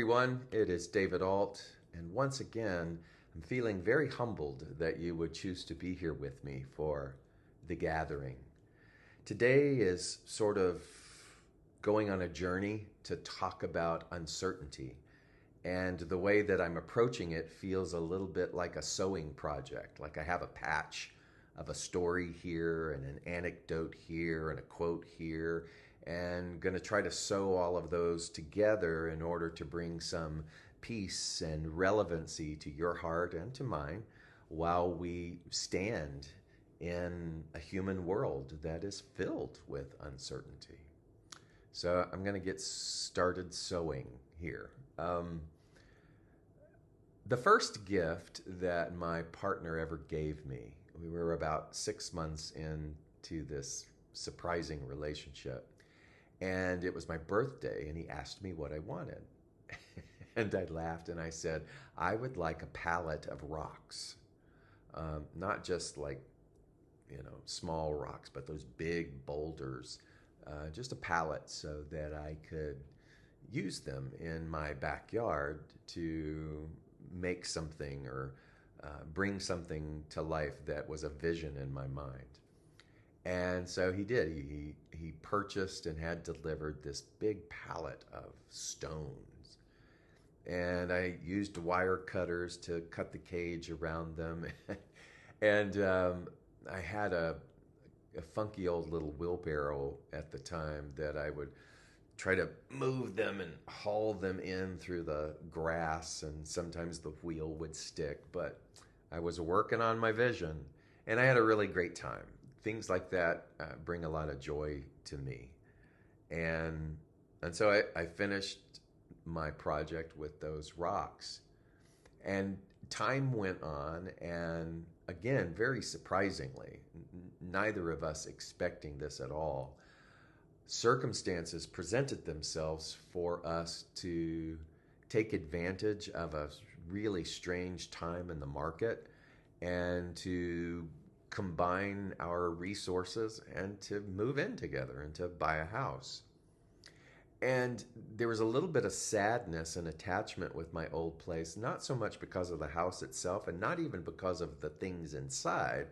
everyone. It is David Ault, and once again, I'm feeling very humbled that you would choose to be here with me for the gathering. Today is sort of going on a journey to talk about uncertainty, and the way that I'm approaching it feels a little bit like a sewing project. Like I have a patch of a story here, and an anecdote here, and a quote here, and going to try to sew all of those together in order to bring some peace and relevancy to your heart and to mine while we stand in a human world that is filled with uncertainty. So I'm going to get started sewing here. The first gift that my partner ever gave me, we were about 6 months into this surprising relationship. And it was my birthday, and he asked me what I wanted. And I laughed and I said, I would like a palette of rocks. Not just like, small rocks, but those big boulders. Just a palette so that I could use them in my backyard to make something or bring something to life that was a vision in my mind. And so he did. He purchased and had delivered this big pallet of stones. And I used wire cutters to cut the cage around them. And I had a funky old little wheelbarrow at the time that I would try to move them and haul them in through the grass. And sometimes the wheel would stick. But I was working on my vision. And I had a really great time. Things like that bring a lot of joy to me. And so I finished my project with those rocks. And time went on, and again, very surprisingly, neither of us expecting this at all, circumstances presented themselves for us to take advantage of a really strange time in the market and to combine our resources and to move in together and to buy a house. And there was a little bit of sadness and attachment with my old place, not so much because of the house itself and not even because of the things inside,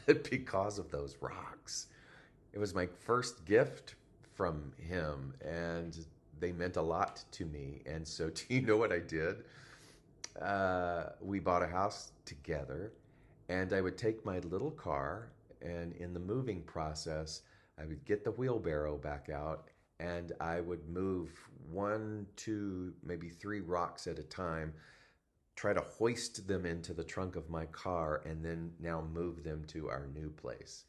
but because of those rocks. It was my first gift from him, and they meant a lot to me. And so do you know what I did? We bought a house together. And I would take my little car, and in the moving process, I would get the wheelbarrow back out, and I would move 1, 2, maybe 3 rocks at a time, try to hoist them into the trunk of my car, and then now move them to our new place.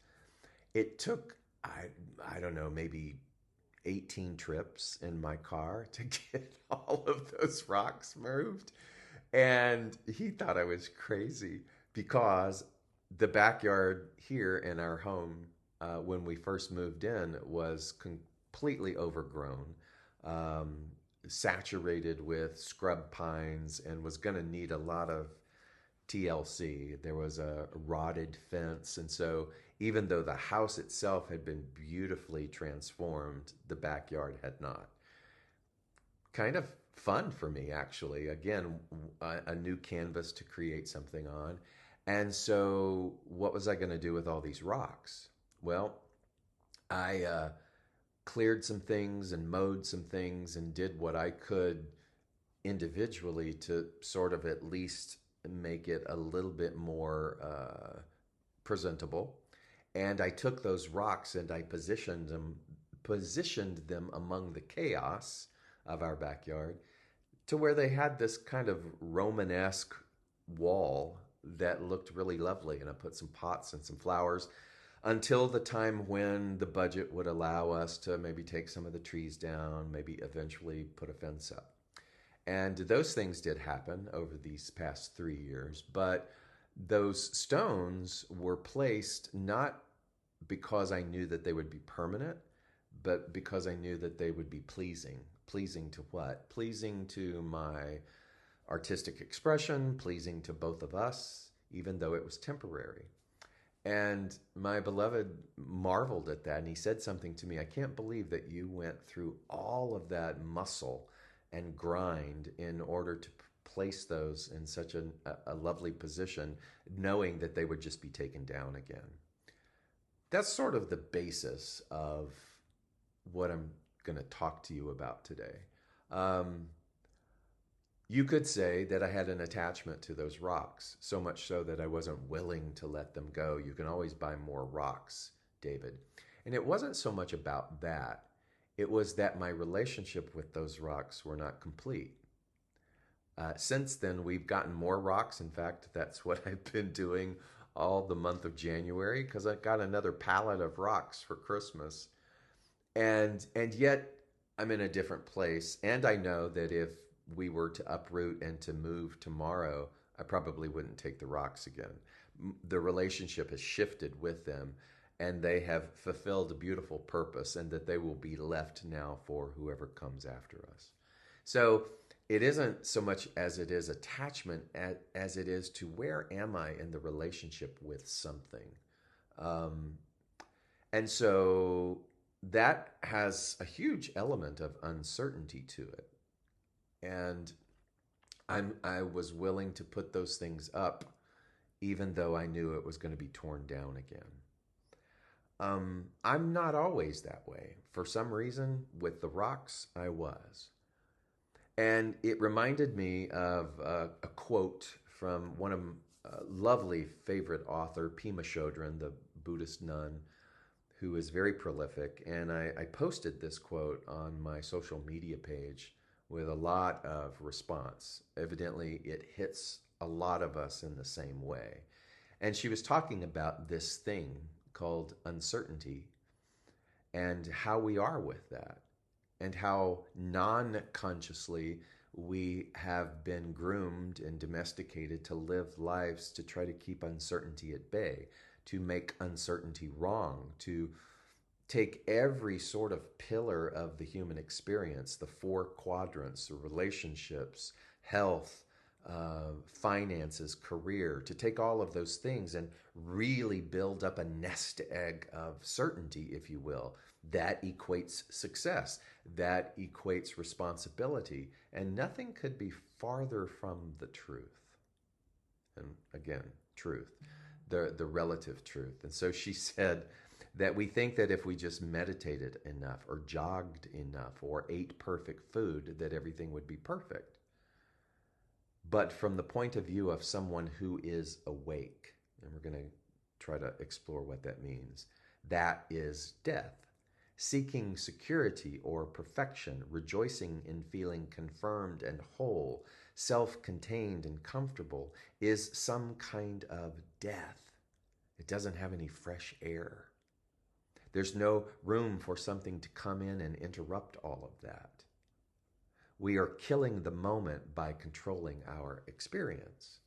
It took, I don't know, maybe 18 trips in my car to get all of those rocks moved. And he thought I was crazy, because the backyard here in our home, when we first moved in, was completely overgrown, saturated with scrub pines, and was going to need a lot of TLC. There was a rotted fence. And so even though the house itself had been beautifully transformed, the backyard had not. Kind of fun for me, actually. Again, a new canvas to create something on. And so what was I going to do with all these rocks? Well, I cleared some things and mowed some things and did what I could individually to sort of at least make it a little bit more presentable. And I took those rocks and I positioned them among the chaos of our backyard to where they had this kind of Romanesque wall that looked really lovely. And I put some pots and some flowers until the time when the budget would allow us to maybe take some of the trees down, maybe eventually put a fence up. And those things did happen over these past 3 years, but those stones were placed not because I knew that they would be permanent, but because I knew that they would be pleasing. Pleasing to what? Pleasing to my artistic expression, pleasing to both of us, even though it was temporary. And my beloved marveled at that, and he said something to me, I can't believe that you went through all of that muscle and grind in order to place those in such a lovely position, knowing that they would just be taken down again. That's sort of the basis of what I'm going to talk to you about today. Um, you could say that I had an attachment to those rocks, so much so that I wasn't willing to let them go. You can always buy more rocks, David. And it wasn't so much about that. It was that my relationship with those rocks were not complete. Since then, we've gotten more rocks. In fact, that's what I've been doing all the month of January, because I got another pallet of rocks for Christmas. And yet I'm in a different place. And I know that if we were to uproot and to move tomorrow, I probably wouldn't take the rocks again. The relationship has shifted with them, and they have fulfilled a beautiful purpose, and that they will be left now for whoever comes after us. So it isn't so much as it is attachment as it is to where am I in the relationship with something. Um, and so that has a huge element of uncertainty to it. And I was willing to put those things up, even though I knew it was going to be torn down again. I'm not always that way. For some reason, with the rocks, I was. And it reminded me of a quote from one of lovely favorite author, Pema Chodron, the Buddhist nun, who is very prolific. And I posted this quote on my social media page with a lot of response. Evidently, it hits a lot of us in the same way. And she was talking about this thing called uncertainty and how we are with that, and how non-consciously we have been groomed and domesticated to live lives to try to keep uncertainty at bay, to make uncertainty wrong, to take every sort of pillar of the human experience, the four quadrants, the relationships, health, finances, career, to take all of those things and really build up a nest egg of certainty, if you will. That equates success. That equates responsibility. And nothing could be farther from the truth. And again, truth, the relative truth. And so she said that we think that if we just meditated enough or jogged enough or ate perfect food, that everything would be perfect. But from the point of view of someone who is awake, and we're going to try to explore what that means, that is death. Seeking security or perfection, rejoicing in feeling confirmed and whole, self-contained and comfortable, is some kind of death. It doesn't have any fresh air. There's no room for something to come in and interrupt all of that. We are killing the moment by controlling our experience.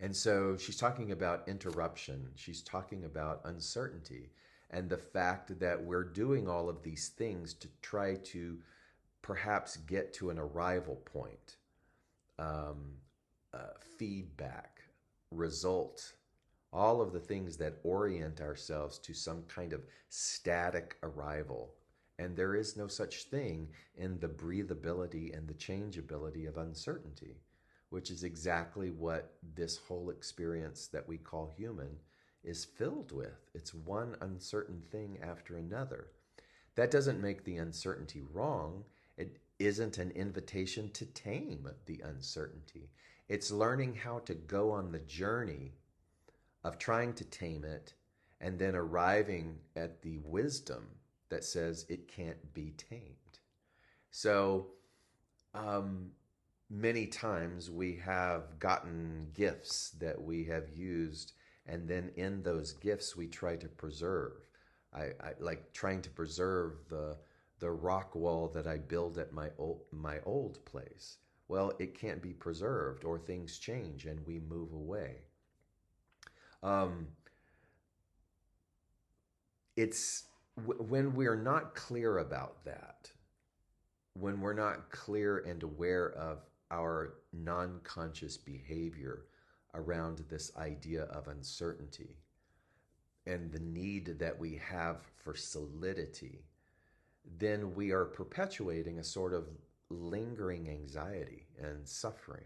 And so she's talking about interruption. She's talking about uncertainty and the fact that we're doing all of these things to try to perhaps get to an arrival point, feedback, result, all of the things that orient ourselves to some kind of static arrival. And there is no such thing in the breathability and the changeability of uncertainty, which is exactly what this whole experience that we call human is filled with. It's one uncertain thing after another. That doesn't make the uncertainty wrong. It isn't an invitation to tame the uncertainty. It's learning how to go on the journey of trying to tame it and then arriving at the wisdom that says it can't be tamed. So many times we have gotten gifts that we have used, and then in those gifts we try to preserve. I like trying to preserve the rock wall that I build at my old place. Well, it can't be preserved, or things change and we move away. It's when we're not clear about that, when we're not clear and aware of our non-conscious behavior around this idea of uncertainty and the need that we have for solidity, then we are perpetuating a sort of lingering anxiety and suffering.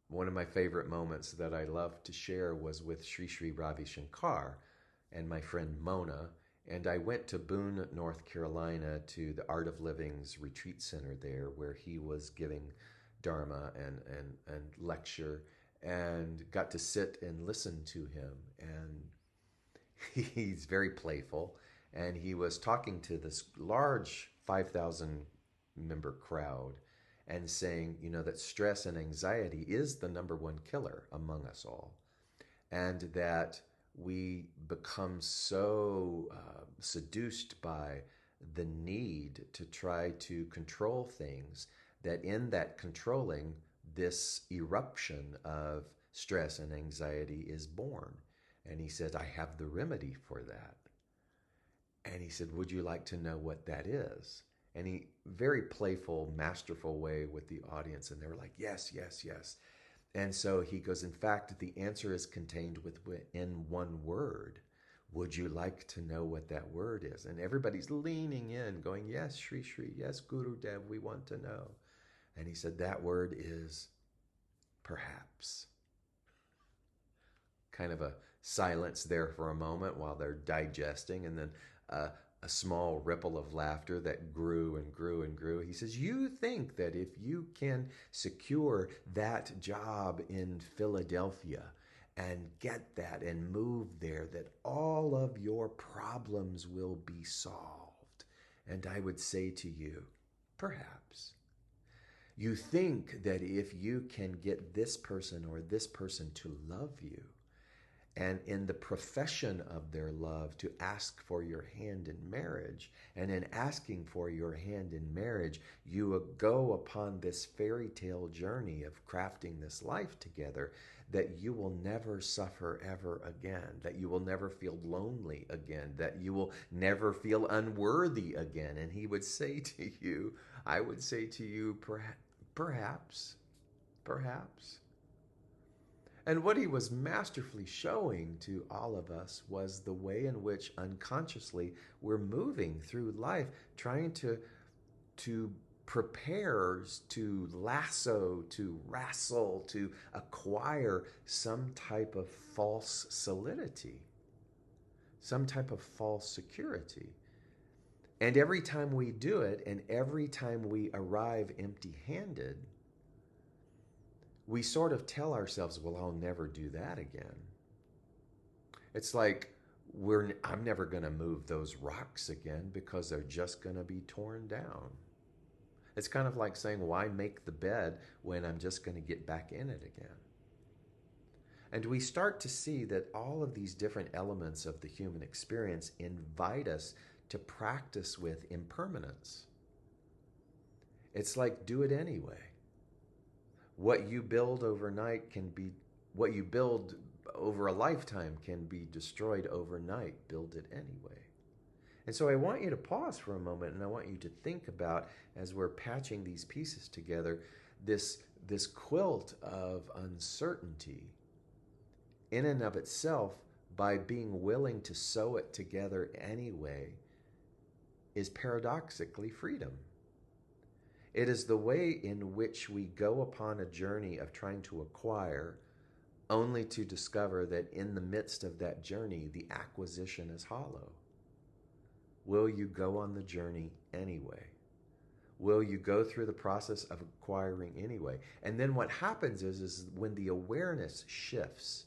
One of my favorite moments that I love to share was with Sri Ravi Shankar and my friend Mona. And I went to Boone, North Carolina to the Art of Living's retreat center there, where he was giving Dharma and lecture, and got to sit and listen to him. And he's very playful. And he was talking to this large 5,000 member crowd and saying, that stress and anxiety is the number one killer among us all. And that we become so seduced by the need to try to control things that in that controlling, this eruption of stress and anxiety is born. And he said, I have the remedy for that. And he said, would you like to know what that is? And he, very playful, masterful way with the audience. And they were like, yes, yes, yes. And so he goes, in fact, the answer is contained within one word. Would you like to know what that word is? And everybody's leaning in, going, yes, Shri Shri, yes, Guru Dev, we want to know. And he said, that word is perhaps. Kind of a silence there for a moment while they're digesting, and then a small ripple of laughter that grew and grew and grew. He says, you think that if you can secure that job in Philadelphia and get that and move there, that all of your problems will be solved. And I would say to you, perhaps. You think that if you can get this person or this person to love you, and in the profession of their love to ask for your hand in marriage, and in asking for your hand in marriage, you go upon this fairy tale journey of crafting this life together, that you will never suffer ever again, that you will never feel lonely again, that you will never feel unworthy again. And he would say to you, I would say to you, perhaps. And what he was masterfully showing to all of us was the way in which unconsciously we're moving through life, trying to prepare, to lasso, to wrestle, to acquire some type of false solidity, some type of false security. And every time we do it, and every time we arrive empty-handed, we sort of tell ourselves, well, I'll never do that again. It's like, I'm never going to move those rocks again because they're just going to be torn down. It's kind of like saying, why make the bed when I'm just going to get back in it again? And we start to see that all of these different elements of the human experience invite us to practice with impermanence. It's like, do it anyway. What you build overnight what you build over a lifetime can be destroyed overnight. Build it anyway. And so I want you to pause for a moment, and I want you to think about, as we're patching these pieces together, this quilt of uncertainty in and of itself, by being willing to sew it together anyway, is paradoxically freedom. It is the way in which we go upon a journey of trying to acquire, only to discover that in the midst of that journey, the acquisition is hollow. Will you go on the journey anyway? Will you go through the process of acquiring anyway? And then what happens is when the awareness shifts,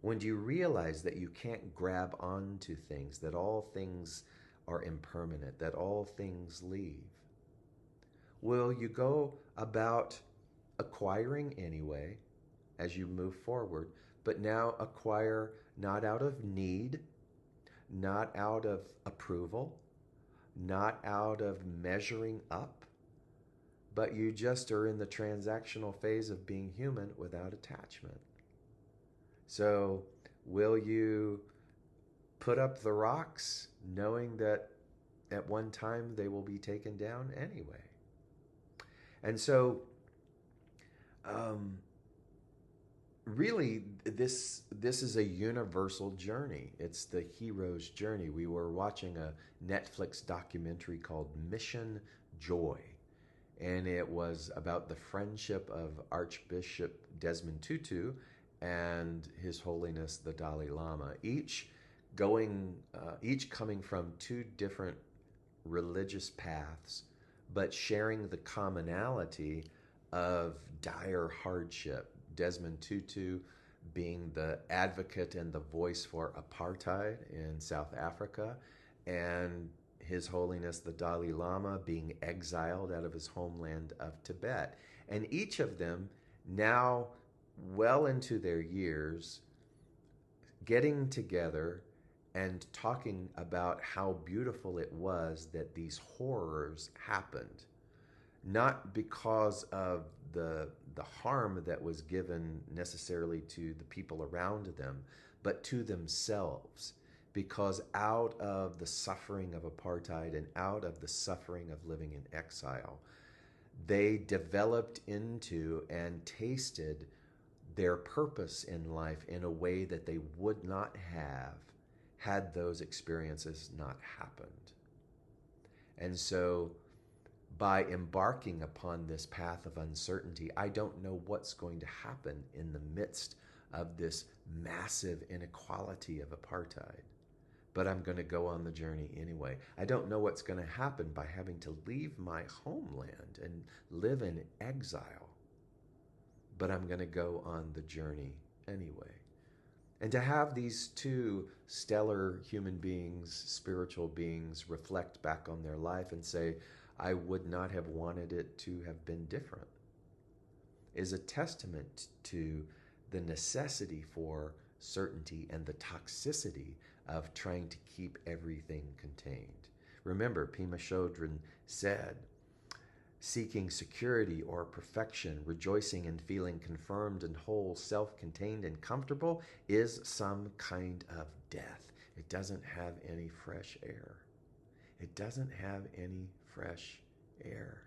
when you realize that you can't grab onto things, that all things are impermanent, that all things leave, will you go about acquiring anyway as you move forward, but now acquire not out of need, not out of approval, not out of measuring up, but you just are in the transactional phase of being human without attachment. So will you put up the rocks knowing that at one time they will be taken down anyway? And so, really, this is a universal journey. It's the hero's journey. We were watching a Netflix documentary called Mission joy. And it was about the friendship of Archbishop Desmond Tutu and His Holiness the Dalai Lama, each coming from two different religious paths, but sharing the commonality of dire hardship. Desmond Tutu being the advocate and the voice for apartheid in South Africa, and His Holiness the Dalai Lama being exiled out of his homeland of Tibet. And each of them, now well into their years, getting together and talking about how beautiful it was that these horrors happened, not because of the harm that was given necessarily to the people around them, but to themselves. Because out of the suffering of apartheid and out of the suffering of living in exile, they developed into and tasted their purpose in life in a way that they would not have had those experiences not happened. And so by embarking upon this path of uncertainty, I don't know what's going to happen in the midst of this massive inequality of apartheid, but I'm going to go on the journey anyway. I don't know what's going to happen by having to leave my homeland and live in exile, but I'm going to go on the journey anyway. And to have these two stellar human beings, spiritual beings, reflect back on their life and say, I would not have wanted it to have been different, is a testament to the necessity for certainty and the toxicity of trying to keep everything contained. Remember, Pema Chodron said, seeking security or perfection, rejoicing in feeling confirmed and whole, self-contained and comfortable is some kind of death. It doesn't have any fresh air. It doesn't have any fresh air.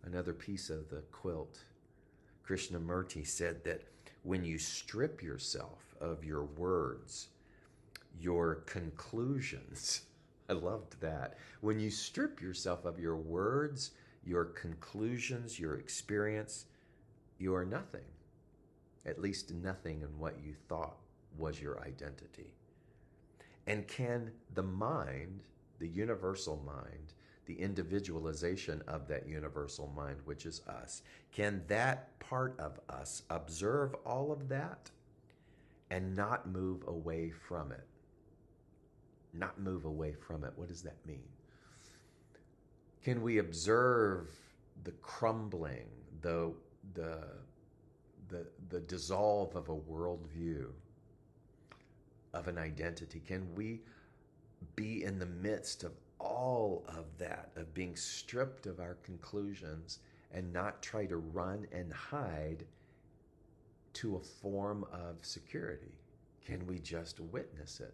Another piece of the quilt, Krishnamurti said that when you strip yourself of your words, your conclusions, I loved that. When you strip yourself of your words, your conclusions, your experience, you are nothing. At least nothing in what you thought was your identity. And can the mind, the universal mind, the individualization of that universal mind, which is us, can that part of us observe all of that and not move away from it? Not move away from it. What does that mean? Can we observe the crumbling, the dissolve of a worldview, of an identity? Can we be in the midst of all of that, of being stripped of our conclusions and not try to run and hide to a form of security? Can we just witness it?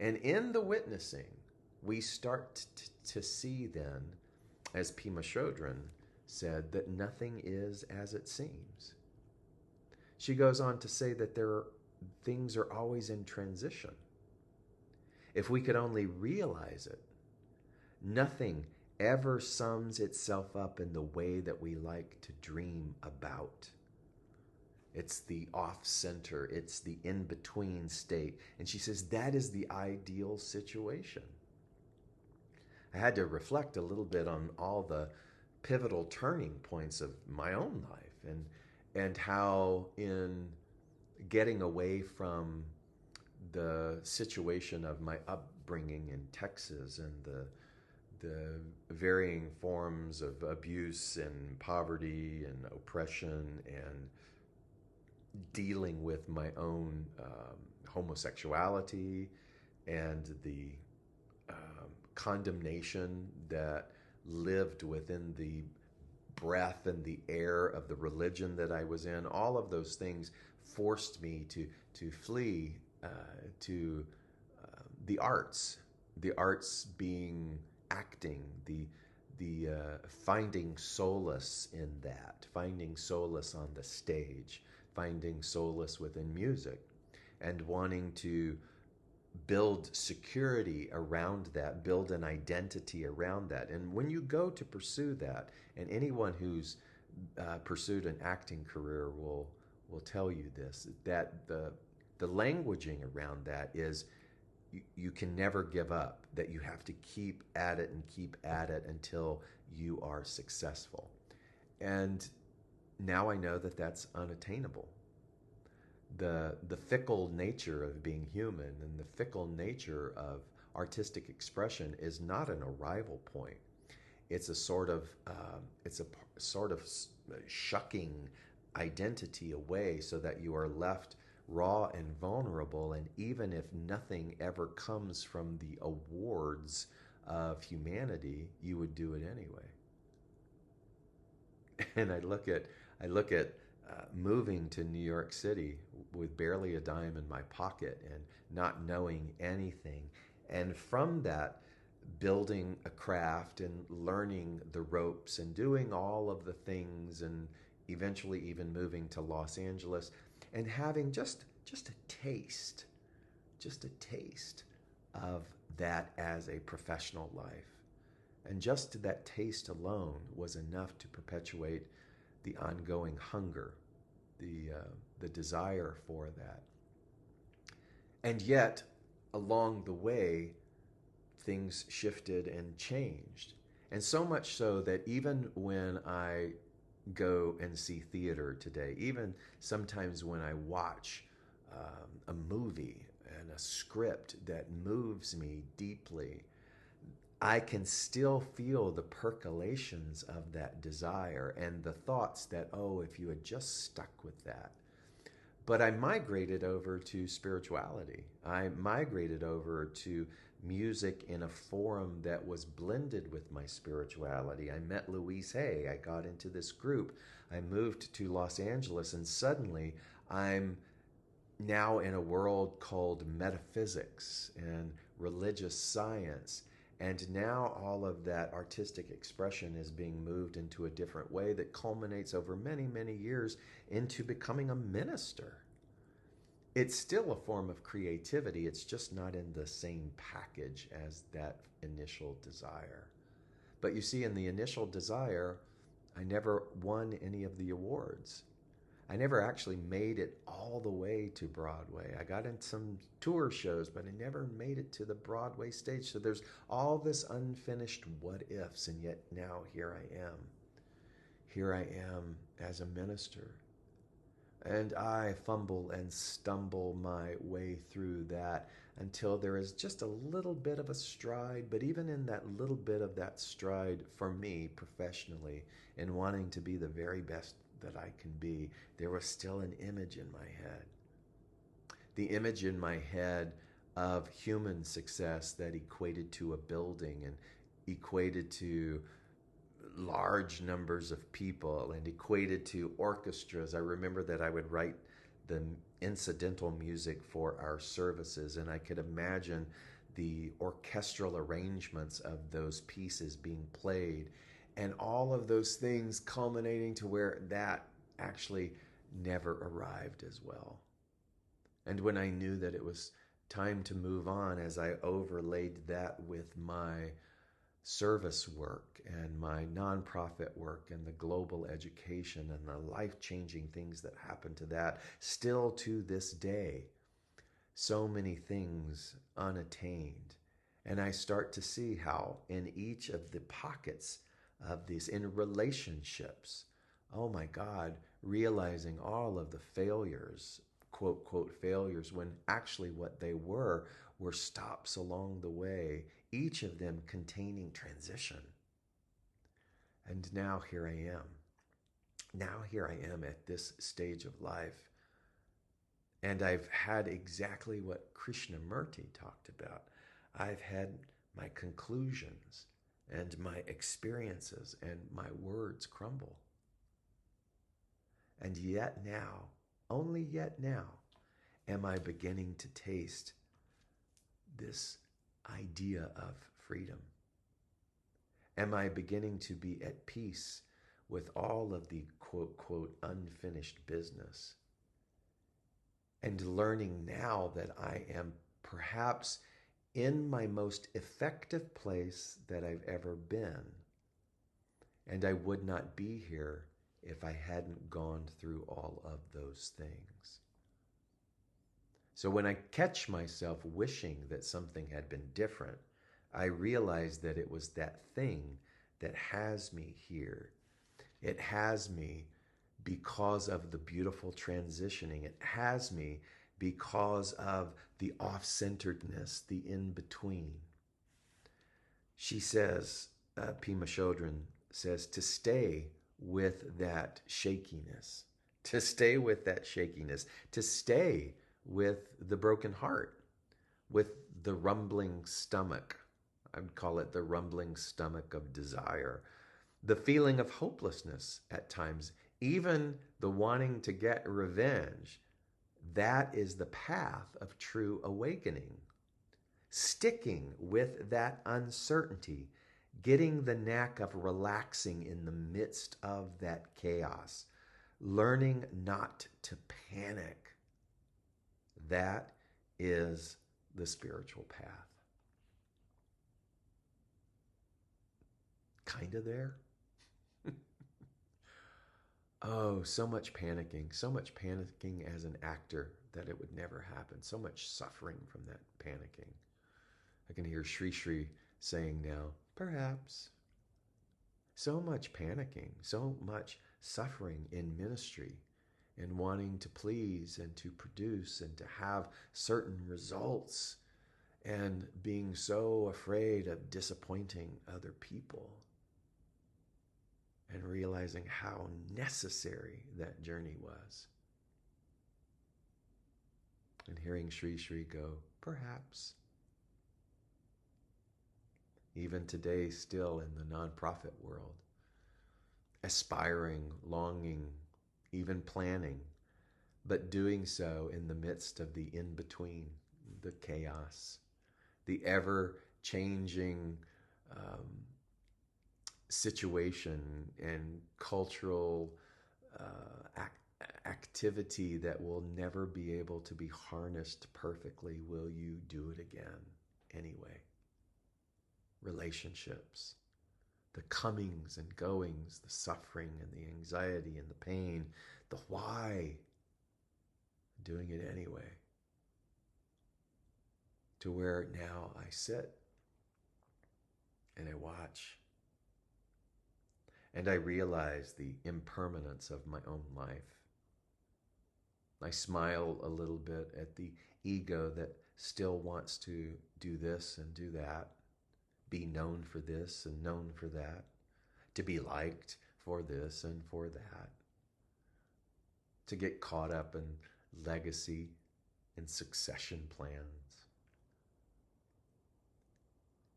And in the witnessing, we start to see then, as Pema Chodron said, that nothing is as it seems. She goes on to say that things are always in transition. If we could only realize it, nothing ever sums itself up in the way that we like to dream about. It's the off-center, it's the in-between state. And she says that is the ideal situation. I had to reflect a little bit on all the pivotal turning points of my own life and how in getting away from the situation of my upbringing in Texas and the varying forms of abuse and poverty and oppression and dealing with my own homosexuality and the condemnation that lived within the breath and the air of the religion that I was in. All of those things forced me to flee to the arts being acting, the finding solace in that, finding solace on the stage, finding solace within music, and wanting to build security around that, build an identity around that. And when you go to pursue that, and anyone who's pursued an acting career will tell you this, that the languaging around that is you can never give up, that you have to keep at it and keep at it until you are successful. And now I know that that's unattainable. The fickle nature of being human and the fickle nature of artistic expression is not an arrival point. It's a sort of shucking identity away so that you are left raw and vulnerable. And even if nothing ever comes from the awards of humanity, you would do it anyway. And I look at moving to New York City with barely a dime in my pocket and not knowing anything, and from that building a craft and learning the ropes and doing all of the things, and eventually even moving to Los Angeles and having just a taste of that as a professional life. And just that taste alone was enough to perpetuate the ongoing hunger, the desire for that. And yet, along the way, things shifted and changed. And so much so that even when I go and see theater today, even sometimes when I watch a movie and a script that moves me deeply, I can still feel the percolations of that desire and the thoughts that, oh, if you had just stuck with that. But I migrated over to spirituality. I migrated over to music in a forum that was blended with my spirituality. I met Louise Hay. I got into this group. I moved to Los Angeles, and suddenly I'm now in a world called metaphysics and religious science. And now all of that artistic expression is being moved into a different way that culminates over many, many years into becoming a minister. It's still a form of creativity. It's just not in the same package as that initial desire. But you see, in the initial desire, I never won any of the awards. I never actually made it all the way to Broadway. I got in some tour shows, but I never made it to the Broadway stage. So there's all this unfinished what ifs, and yet now here I am. Here I am as a minister. And I fumble and stumble my way through that until there is just a little bit of a stride. But even in that little bit of that stride, for me professionally, in wanting to be the very best that I can be, there was still an image in my head. The image in my head of human success that equated to a building and equated to large numbers of people and equated to orchestras. I remember that I would write the incidental music for our services, and I could imagine the orchestral arrangements of those pieces being played, and all of those things culminating to where that actually never arrived as well. And when I knew that it was time to move on, as I overlaid that with my service work and my nonprofit work and the global education and the life-changing things that happened to that, still to this day, so many things unattained. And I start to see how in each of the pockets of these, in relationships, oh my God, realizing all of the failures, quote, quote, failures, when actually what they were stops along the way, each of them containing transition. And now here I am. Now here I am at this stage of life. And I've had exactly what Krishnamurti talked about. I've had my conclusions and my experiences and my words crumble. And yet now, only yet now, am I beginning to taste this idea of freedom? Am I beginning to be at peace with all of the quote, quote, unfinished business? And learning now that I am perhaps in my most effective place that I've ever been. And I would not be here if I hadn't gone through all of those things. So when I catch myself wishing that something had been different, I realize that it was that thing that has me here. It has me because of the beautiful transitioning. It has me because of the off-centeredness, the in-between. She says, Pema Chodron says, to stay with that shakiness, to stay with that shakiness, to stay with the broken heart, with the rumbling stomach. I would call it the rumbling stomach of desire, the feeling of hopelessness at times, even the wanting to get revenge. That is the path of true awakening. Sticking with that uncertainty, getting the knack of relaxing in the midst of that chaos, learning not to panic. That is the spiritual path. Kind of there? Oh, so much panicking as an actor that it would never happen. So much suffering from that panicking. I can hear Sri saying now, perhaps. So much panicking, so much suffering in ministry, in wanting to please and to produce and to have certain results, and being so afraid of disappointing other people, and realizing how necessary that journey was. And hearing Sri go, perhaps. Even today, still in the nonprofit world, aspiring, longing, even planning, but doing so in the midst of the in-between, the chaos, the ever-changing situation and cultural activity that will never be able to be harnessed perfectly. Will you do it again anyway? Relationships, the comings and goings, the suffering and the anxiety and the pain, the why, doing it anyway. To where now I sit and I watch and I realize the impermanence of my own life. I smile a little bit at the ego that still wants to do this and do that, be known for this and known for that, to be liked for this and for that, to get caught up in legacy and succession plans.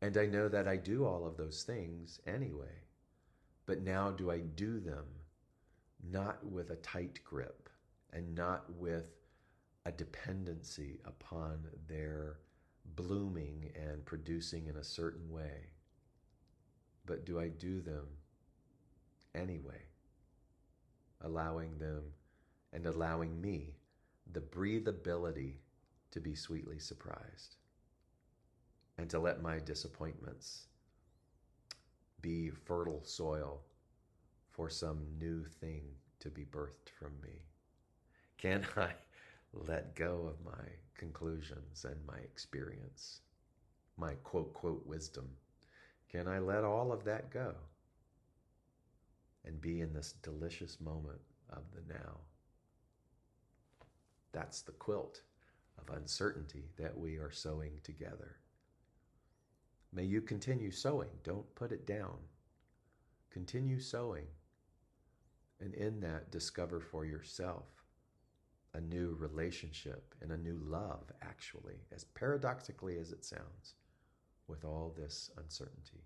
And I know that I do all of those things anyway, but now do I do them not with a tight grip and not with a dependency upon their blooming and producing in a certain way, but do I do them anyway, allowing them and allowing me the breathability to be sweetly surprised and to let my disappointments be fertile soil for some new thing to be birthed from me? Can I let go of my conclusions and my experience, my quote wisdom? Can I let all of that go and be in this delicious moment of the now? That's the quilt of uncertainty that we are sewing together. May you continue sewing. Don't put it down. Continue sewing. And in that, discover for yourself a new relationship and a new love, actually, as paradoxically as it sounds, with all this uncertainty.